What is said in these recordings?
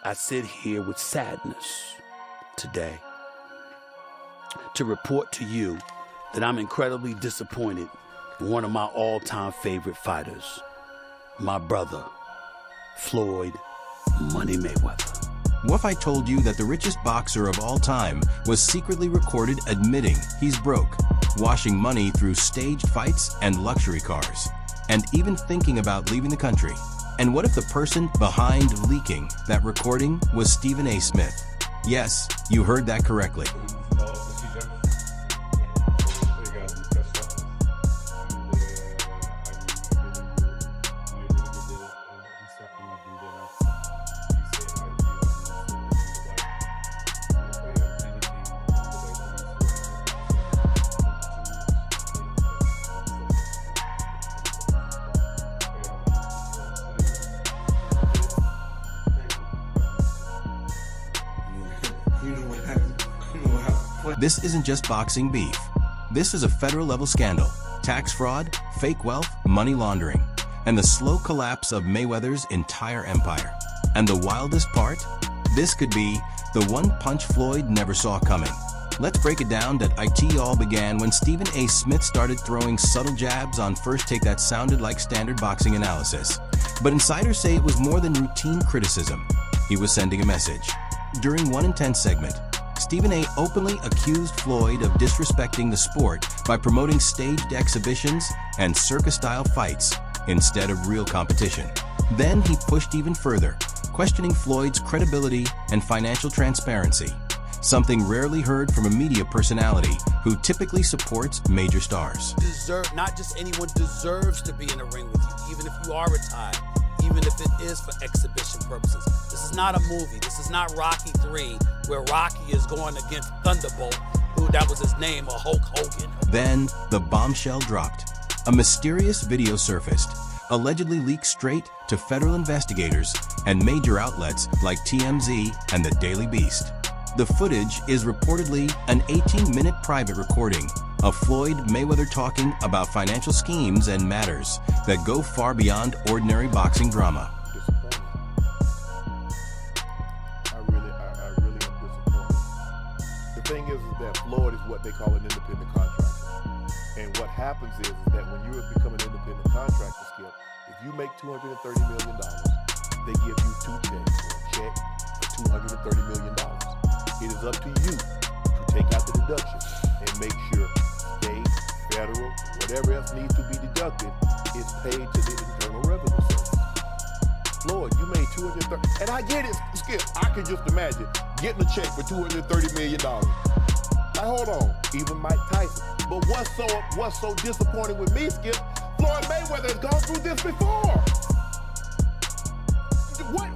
I sit here with sadness today to report to you that I'm incredibly disappointed in one of my all-time favorite fighters, my brother, Floyd Money Mayweather. What if I told you that the richest boxer of all time was secretly recorded admitting he's broke, washing money through staged fights and luxury cars, and even thinking about leaving the country? And what if the person behind leaking that recording was Stephen A. Smith? Yes, you heard that correctly. This isn't just boxing beef. This is a federal level scandal, tax fraud, fake wealth, money laundering, and the slow collapse of Mayweather's entire empire. And the wildest part? This could be the one punch Floyd never saw coming. Let's break it down that it all began when Stephen A. Smith started throwing subtle jabs on First Take that sounded like standard boxing analysis. But insiders say it was more than routine criticism. He was sending a message. During 1 in 10 segment, Stephen A. openly accused Floyd of disrespecting the sport by promoting staged exhibitions and circus-style fights instead of real competition. Then he pushed even further, questioning Floyd's credibility and financial transparency, something rarely heard from a media personality who typically supports major stars. Not just anyone deserves to be in the ring with you, even if you are retired, even if it is for exhibition purposes. This is not a movie. This is not Rocky III, where Rocky is going against Thunderbolt, who that was his name, or Hulk Hogan. Then the bombshell dropped. A mysterious video surfaced, allegedly leaked straight to federal investigators and major outlets like TMZ and the Daily Beast. The footage is reportedly an 18-minute private recording of Floyd Mayweather talking about financial schemes and matters that go far beyond ordinary boxing drama. I really am disappointed. The thing is that Floyd is what they call an independent contractor. And what happens is that when you become an independent contractor, Skip, if you make $230 million, they give you 2 checks, a check for $230 million. It is up to you to take out the deduction and make sure state, federal, whatever else needs to be deducted is paid to the Internal Revenue Service. Floyd, you made $230, and I get it, Skip. I can just imagine getting a check for $230 million. Like, hold on, even Mike Tyson. But what's so disappointing with me, Skip? Floyd Mayweather has gone through this before.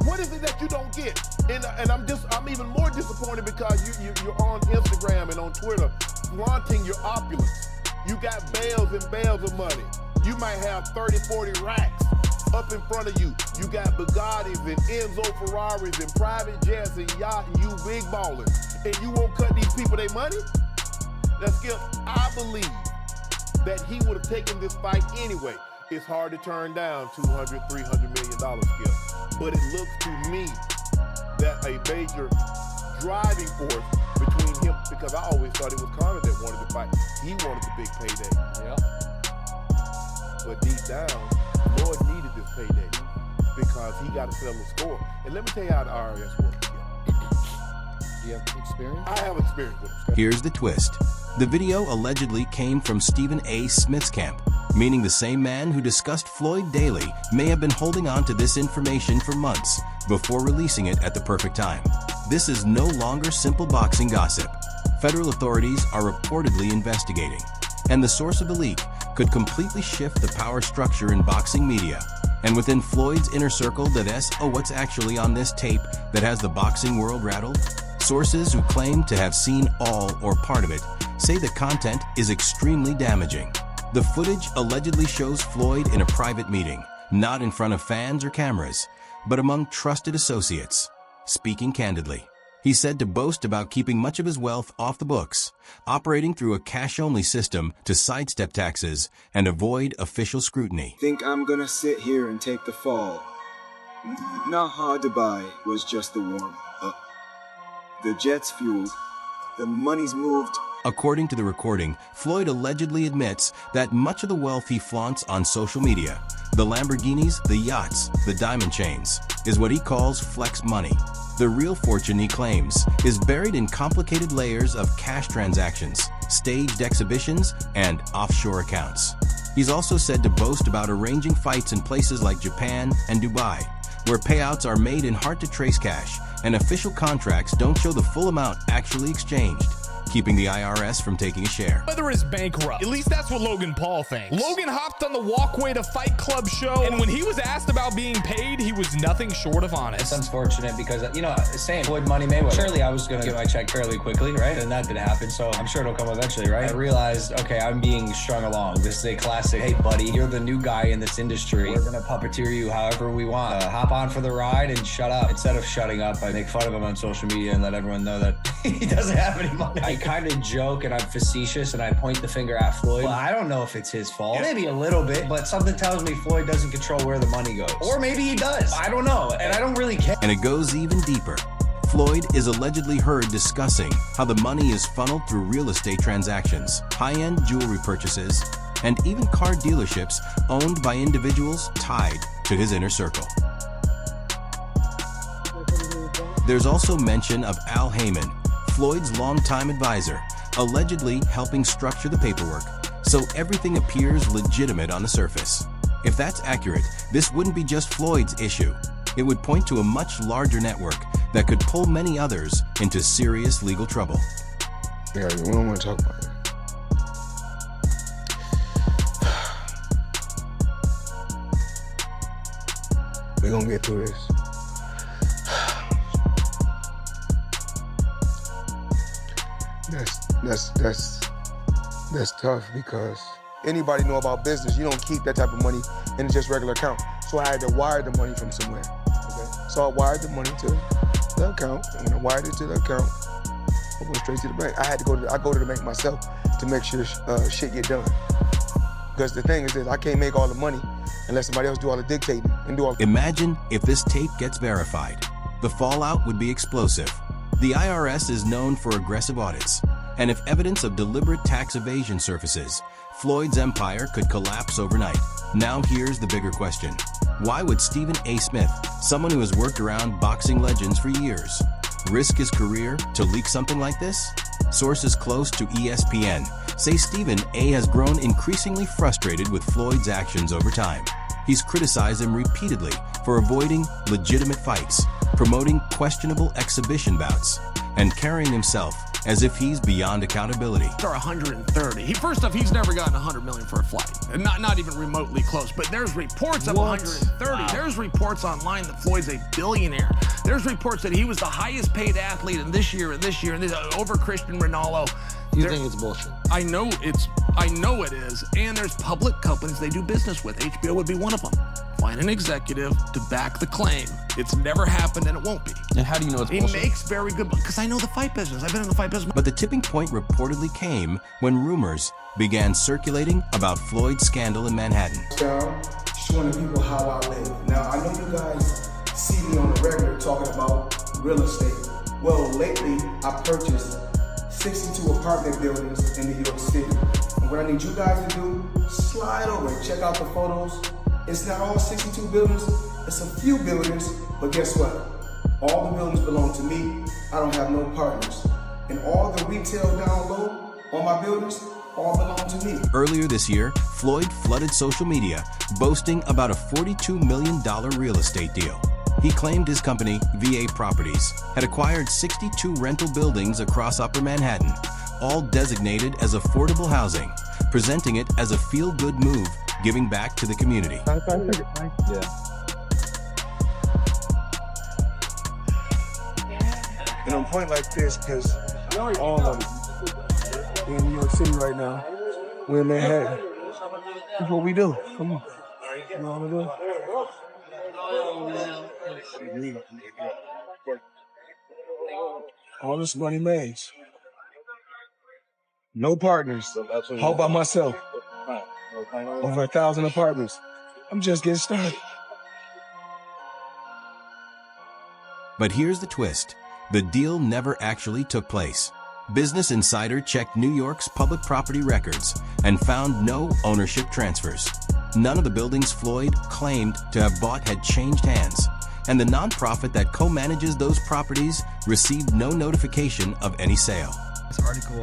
What is it that you don't get? And I'm even more disappointed because you're on Instagram and on Twitter flaunting your opulence. You got bales and bales of money. You might have 30, 40 racks up in front of you. You got Bugattis and Enzo Ferraris and private jets and yacht and you big ballers. And you won't cut these people their money? Now, Skip, I believe that he would have taken this fight anyway. It's hard to turn down $200, $300 million, Skip. But it looks to me that a major driving force between him, because I always thought it was Conor that wanted the fight. He wanted the big payday. Yeah. But deep down, Floyd needed this payday because he got to settle the score. And let me tell you how the IRS works. Do you have experience? I have experience with him. Here's the twist. The video allegedly came from Stephen A. Smith's camp, meaning the same man who discussed Floyd daily may have been holding on to this information for months before releasing it at the perfect time. This is no longer simple boxing gossip. Federal authorities are reportedly investigating, and the source of the leak could completely shift the power structure in boxing media. And within Floyd's inner circle that asks, oh, what's actually on this tape that has the boxing world rattled? Sources who claim to have seen all or part of it say the content is extremely damaging. The footage allegedly shows Floyd in a private meeting, not in front of fans or cameras, but among trusted associates. Speaking candidly, he said to boast about keeping much of his wealth off the books, operating through a cash-only system to sidestep taxes and avoid official scrutiny. Think I'm gonna sit here and take the fall? Not hard to buy was just the warm-up. The jet's fueled, the money's moved. According to the recording, Floyd allegedly admits that much of the wealth he flaunts on social media, the Lamborghinis, the yachts, the diamond chains, is what he calls flex money. The real fortune, he claims, is buried in complicated layers of cash transactions, staged exhibitions, and offshore accounts. He's also said to boast about arranging fights in places like Japan and Dubai, where payouts are made in hard-to-trace cash and official contracts don't show the full amount actually exchanged, keeping the IRS from taking a share. Mayweather is bankrupt. At least that's what Logan Paul thinks. Logan hopped on the walkway to Fight Club show, and when he was asked about being paid, he was nothing short of honest. It's unfortunate because, you know, saying Floyd Money Mayweather, surely I was going to get my check fairly quickly, right? And that didn't happen, so I'm sure it'll come eventually, right? I realized, okay, I'm being strung along. This is a classic, hey, buddy, you're the new guy in this industry. We're going to puppeteer you however we want. Hop on for the ride and shut up. Instead of shutting up, I make fun of him on social media and let everyone know that he doesn't have any money. I kind of joke and I'm facetious and I point the finger at Floyd. Well, I don't know if it's his fault. Maybe a little bit, but something tells me Floyd doesn't control where the money goes. Or maybe he does. I don't know, and I don't really care. And it goes even deeper. Floyd is allegedly heard discussing how the money is funneled through real estate transactions, high-end jewelry purchases, and even car dealerships owned by individuals tied to his inner circle. There's also mention of Al Heyman, Floyd's longtime advisor, allegedly helping structure the paperwork, so everything appears legitimate on the surface. If that's accurate, this wouldn't be just Floyd's issue. It would point to a much larger network that could pull many others into serious legal trouble. Yeah, we don't want to talk about it. We're gonna get through this. That's tough because anybody know about business, you don't keep that type of money in just regular account. So I had to wire the money from somewhere. Okay? So I wired the money to the account, and when I wired it to the account, I went straight to the bank. I go to the bank myself to make sure shit get done. Because the thing is that I can't make all the money unless somebody else do all the dictating and do all. Imagine if this tape gets verified. The fallout would be explosive. The IRS is known for aggressive audits, and if evidence of deliberate tax evasion surfaces, Floyd's empire could collapse overnight. Now here's the bigger question. Why would Stephen A. Smith, someone who has worked around boxing legends for years, risk his career to leak something like this? Sources close to ESPN say Stephen A. has grown increasingly frustrated with Floyd's actions over time. He's criticized him repeatedly for avoiding legitimate fights, promoting questionable exhibition bouts, and carrying himself as if he's beyond accountability. Or 130. First off, he's never gotten 100 million for a fight, and not even remotely close. But there's reports of 130. Wow. There's reports online that Floyd's a billionaire. There's reports that he was the highest paid athlete in this year and this year, and this over Cristiano Ronaldo. You think it's bullshit? I know it is. And there's public companies they do business with. HBO would be one of them. Find an executive to back the claim. It's never happened and it won't be. And how do you know it's bullshit? He makes very good, because I know the fight business. I've been in the fight business. But the tipping point reportedly came when rumors began circulating about Floyd's scandal in Manhattan. Showing the people how I live. Now, I know you guys see me on the regular talking about real estate. Well, lately, I purchased 62 apartment buildings in New York City. And what I need you guys to do, slide over and check out the photos. It's not all 62 buildings, it's a few buildings, but guess what? All the buildings belong to me. I don't have no partners. And all the retail down low on my buildings, all belong to me. Earlier this year, Floyd flooded social media, boasting about a $42 million real estate deal. He claimed his company, VA Properties, had acquired 62 rental buildings across Upper Manhattan, all designated as affordable housing, presenting it as a feel-good move, giving back to the community. And I'm pointing like this because all of them, we're in New York City right now. We're in Manhattan. That's what we do. Come on. You know what I'm doing? All this money made. No partners. All by myself. Over 1,000 apartments. I'm just getting started. But here's the twist. The deal never actually took place. Business Insider checked New York's public property records and found no ownership transfers. None of the buildings Floyd claimed to have bought had changed hands, and the nonprofit that co-manages those properties received no notification of any sale. This article,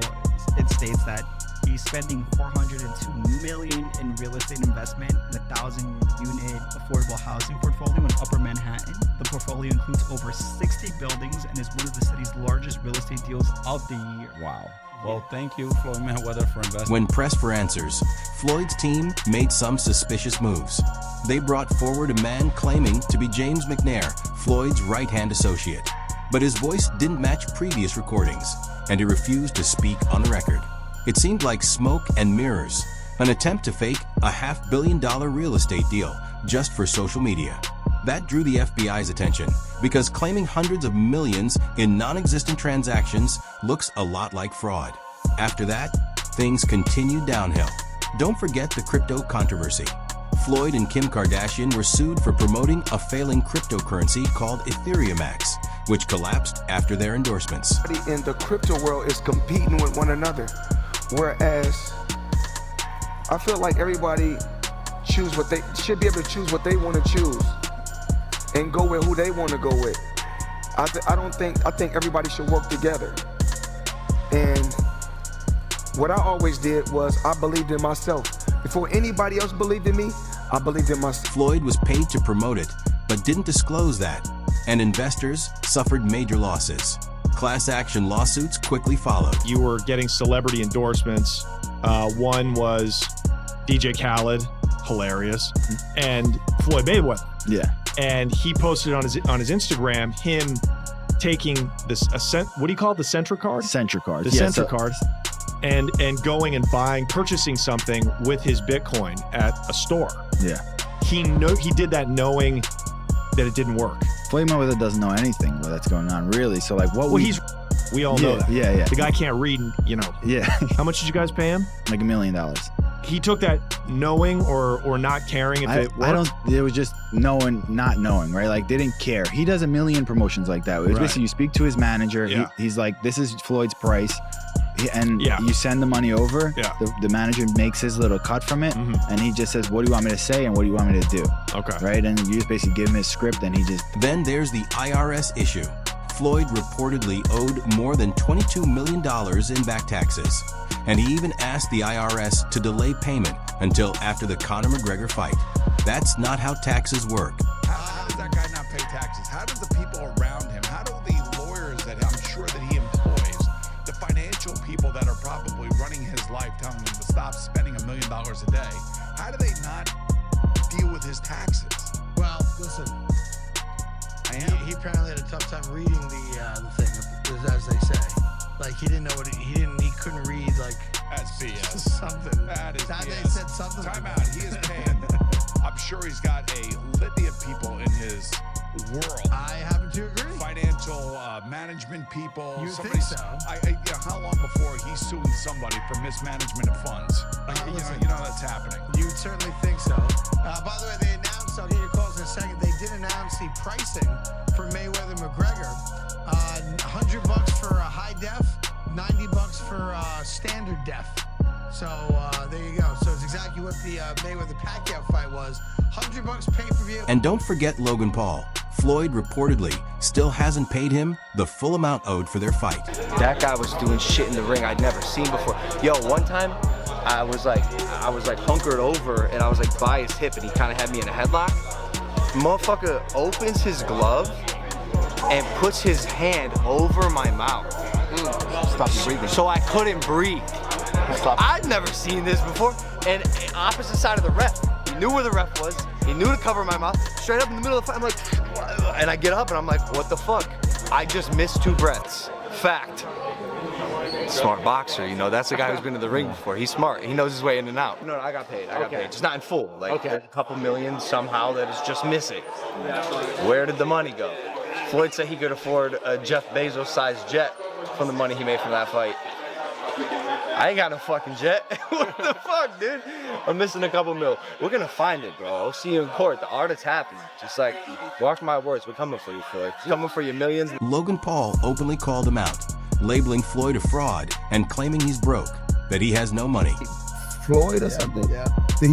it states that he's spending $402 million in real estate investment in a 1,000-unit affordable housing portfolio in Upper Manhattan. The portfolio includes over 60 buildings and is one of the city's largest real estate deals of the year. Wow. Well, thank you, Floyd Mayweather, for investing. When pressed for answers, Floyd's team made some suspicious moves. They brought forward a man claiming to be James McNair, Floyd's right-hand associate. But his voice didn't match previous recordings, and he refused to speak on the record. It seemed like smoke and mirrors, an attempt to fake a $500 million real estate deal just for social media. That drew the FBI's attention because claiming hundreds of millions in non-existent transactions looks a lot like fraud. After that, things continued downhill. Don't forget the crypto controversy. Floyd and Kim Kardashian were sued for promoting a failing cryptocurrency called Ethereum, which collapsed after their endorsements. In the crypto world is competing with one another, whereas I feel like everybody should be able to choose what they want to choose and go with who they want to go with. I think everybody should work together. And what I always did was I believed in myself. Before anybody else believed in me, I believed in myself. Floyd was paid to promote it, but didn't disclose that, and investors suffered major losses. Class action lawsuits quickly followed. You were getting celebrity endorsements. One was DJ Khaled, hilarious, and Floyd Mayweather. Yeah. And he posted on his Instagram him taking this what do you call it? The Centra card? Centra card. The Centra card. And going and purchasing something with his Bitcoin at a store. Yeah. He did that knowing that it didn't work. Floyd Mayweather doesn't know anything that's going on, really. So like, we all know that. Yeah. The guy can't read, Yeah. How much did you guys pay him? Like $1 million. He took that knowing or not caring if it worked? It was just knowing, not knowing, right? Like, they didn't care. He does a million promotions like that. It's basically, you speak to his manager. Yeah. He's like, this is Floyd's price. And Yeah. you send the money over. Yeah. The manager makes his little cut from it. And he just says, what do you want me to say? And what do you want me to do? Okay. Right? And you just basically give him his script and he just... Then there's the IRS issue. Floyd reportedly owed more than $22 million in back taxes. And he even asked the IRS to delay payment until after the Conor McGregor fight. That's not how taxes work. How does that guy not pay taxes? How do the people around him, how do the lawyers that I'm sure that he employs, the financial people that are probably running his life telling him to stop spending $1 million a day, how do they not deal with his taxes? Well, listen, he apparently had a tough time reading the thing, as they say. Like, he didn't know he couldn't read, like... That's BS. Something. That is BS. They said something. Time out. He is paying, I'm sure he's got a litany of people in his world. I happen to agree. Financial management people. You think so? How long before he's suing somebody for mismanagement of funds? You know that's happening. You certainly think so. By the way, they announced, I'll get your calls in a second, they did announce the pricing for Mayweather-McGregor. $100 for a high def, $90 for standard def. So there you go. So it's exactly what the Mayweather-Pacquiao fight was. $100 pay-per-view. And don't forget Logan Paul. Floyd reportedly still hasn't paid him the full amount owed for their fight. That guy was doing shit in the ring I'd never seen before. Yo, one time I was like hunkered over and I was like by his hip and he kind of had me in a headlock. Motherfucker opens his glove and puts his hand over my mouth. Stop you breathing. So I couldn't breathe. I'd never seen this before. And opposite side of the ref. He knew where the ref was. He knew to cover my mouth. Straight up in the middle of the fight, I'm like, and I get up and I'm like, what the fuck? I just missed 2 breaths. Fact. Smart boxer, that's the guy who's been in the ring before. He's smart. He knows his way in and out. No, I got paid. I got paid. Just not in full. Like a couple million somehow that is just missing. Where did the money go? Floyd said he could afford a Jeff Bezos-sized jet from the money he made from that fight. I ain't got no fucking jet. What the fuck, dude? I'm missing a couple mil. We're gonna find it, bro. I'll see you in court. The artist happened. Just like, mark my words, we're coming for you, Floyd. Coming for your millions. Logan Paul openly called him out, labeling Floyd a fraud and claiming he's broke, that he has no money. Floyd or something? Yeah. Did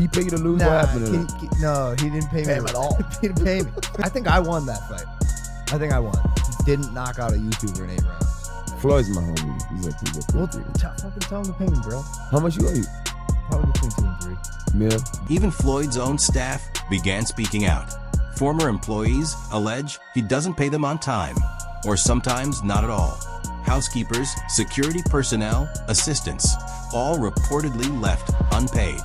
he pay you to lose? What happened to him? No, he didn't pay me at all. He didn't pay me. I think I won that fight. I think I won. He didn't knock out a YouTuber in 8 rounds. Floyd's my homie. He's a cool dude. Fucking tell him to pay me, bro. How much you owe you? Probably between 2 and 3. Yeah. Even Floyd's own staff began speaking out. Former employees allege he doesn't pay them on time, or sometimes not at all. Housekeepers, security personnel, assistants, all reportedly left unpaid.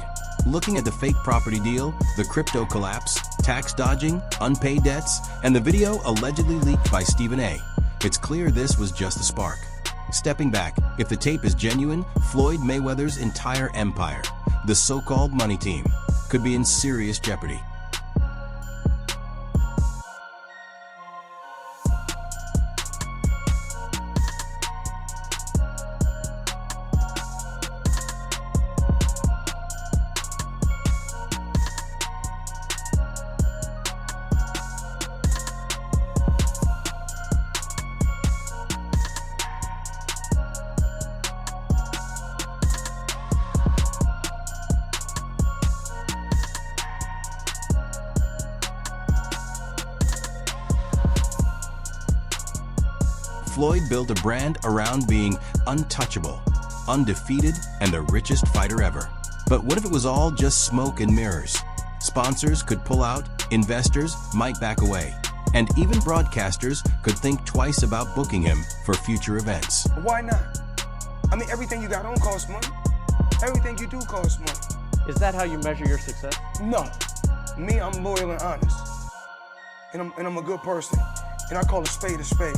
Looking at the fake property deal, the crypto collapse, tax dodging, unpaid debts, and the video allegedly leaked by Stephen A., it's clear this was just the spark. Stepping back, if the tape is genuine, Floyd Mayweather's entire empire, the so-called money team, could be in serious jeopardy. Floyd built a brand around being untouchable, undefeated, and the richest fighter ever. But what if it was all just smoke and mirrors? Sponsors could pull out, investors might back away, and even broadcasters could think twice about booking him for future events. Why not? I mean, everything you got on costs money. Everything you do costs money. Is that how you measure your success? No. Me, I'm loyal and honest. And I'm a good person. And I call a spade a spade.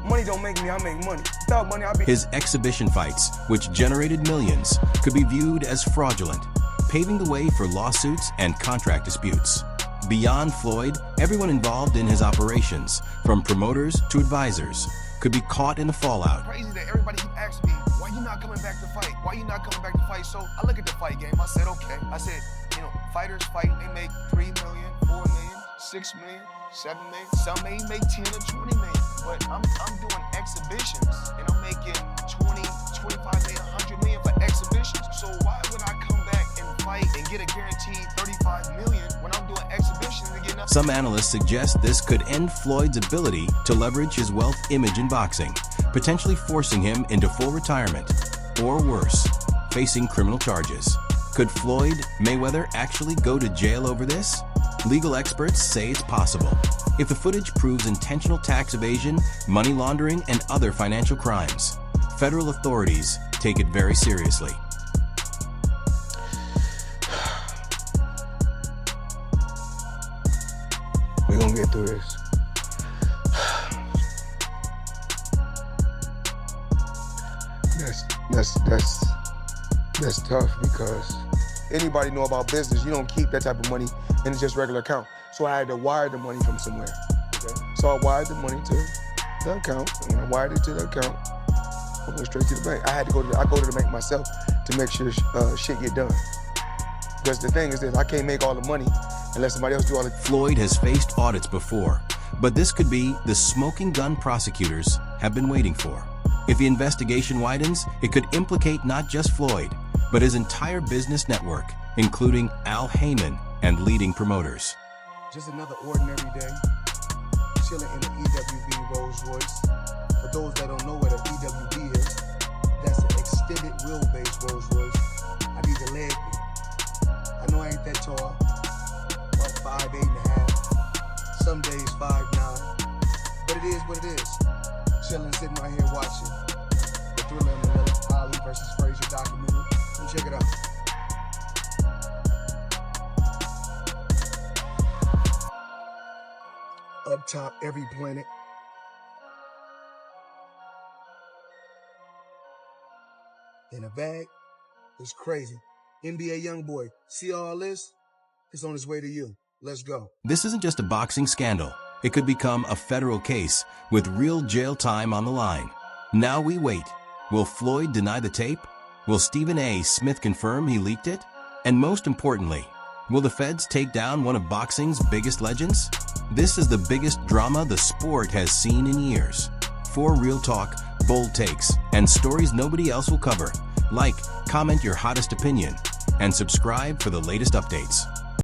Money don't make me, I make money. Without money, I'll be... His exhibition fights, which generated millions, could be viewed as fraudulent, paving the way for lawsuits and contract disputes. Beyond Floyd, everyone involved in his operations, from promoters to advisors, could be caught in the fallout. Crazy that everybody keep asking me, why you not coming back to fight? Why you not coming back to fight? So I look at the fight game, I said, okay. I said, you know, fighters fight, they make 3 million, 4 million, 6 million, 7 million. Some may make 10 or 20 million. But I'm doing exhibitions and I'm making 20, 25 million, 100 million for exhibitions. So why would I come back and fight and get a guaranteed 35 million when I'm doing exhibitions and get nothing? Some analysts suggest this could end Floyd's ability to leverage his wealth image in boxing, potentially forcing him into full retirement, or worse, facing criminal charges. Could Floyd Mayweather actually go to jail over this? Legal experts say it's possible. If the footage proves intentional tax evasion, money laundering, and other financial crimes, federal authorities take it very seriously. We're gonna get through this. That's tough because anybody know about business, you don't keep that type of money in just regular account. So I had to wire the money from somewhere. Okay? So I wired the money to the account, and when I wired it to the account, I went straight to the bank. I go to the bank myself to make sure shit get done. Because the thing is that I can't make all the money unless somebody else do all the... Floyd has faced audits before, but this could be the smoking gun prosecutors have been waiting for. If the investigation widens, it could implicate not just Floyd, but his entire business network, including Al Heyman and leading promoters. Just another ordinary day, chilling in an EWB Rolls Royce. For those that don't know what an EWB is, that's an extended wheelbase Rolls Royce. I need the leg. I know I ain't that tall, about 5'8" and a half. Some days 5'9", but it is what it is. Chilling, sitting right here watching the Thriller in Manila, Ali versus Frazier documentary. Come check it out. Up top, every planet. In a bag, it's crazy. NBA Youngboy, see all this? It's on its way to you. Let's go. This isn't just a boxing scandal. It could become a federal case with real jail time on the line. Now we wait. Will Floyd deny the tape? Will Stephen A. Smith confirm he leaked it? And most importantly, will the feds take down one of boxing's biggest legends? This is the biggest drama the sport has seen in years. For real talk, bold takes, and stories nobody else will cover, like, comment your hottest opinion, and subscribe for the latest updates.